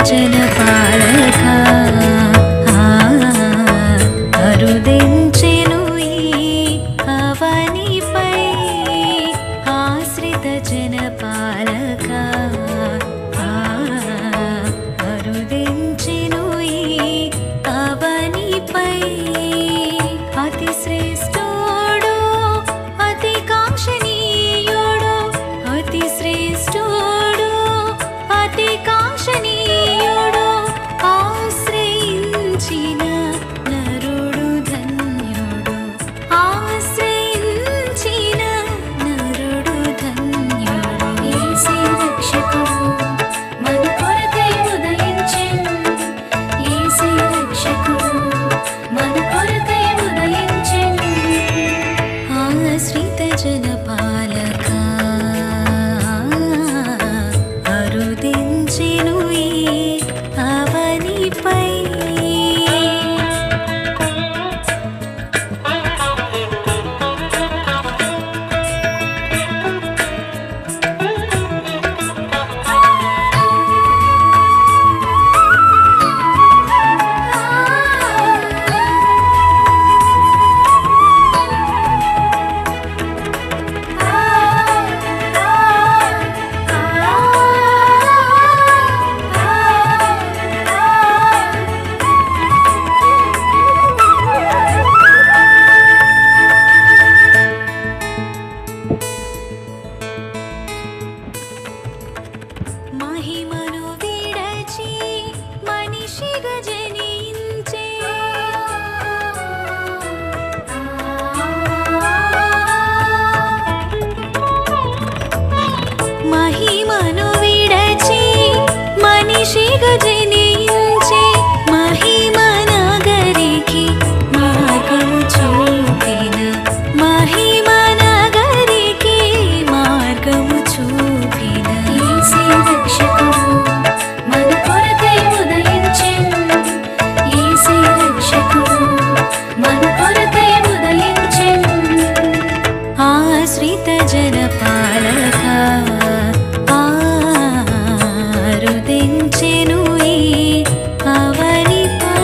जनपालका अरुदिंचेनु अवनिपै आश्रित जनपालका अरुदिंचेनु अवनिपै अति श्रेष्ठोडो अति कांक्षणीयोडो अति श्रेष्ठोडो अति कांक्षणीयोडो आश्रయించిన నరుడు ధన్యుడు ఆశ్రయించిన నరుడు ధన్యుడు యేసే రక్షకుడు మన కొరకై ఉదయించెను యేసే రక్షకుడు మన కొరకై ఉదయించెను ఆశ్రిత జనపాలకా అరుదించెను ఈ అవనిపై మహిమను విడచి మనిషిగా జనించే మహిమను విడచి మనిషిగా జనించే మహిమ నగరికి మార్గము చూపిన మహిమ నగరికి మార్గము చూపిన యేసే రక్షకుడు మన కొరకై ఉదయించెను యేసే రక్షకుడు మన కొరకై ఉదయించెను ఆశ్రిత జనపాలకా అరుదించెను ఈ అవనిపై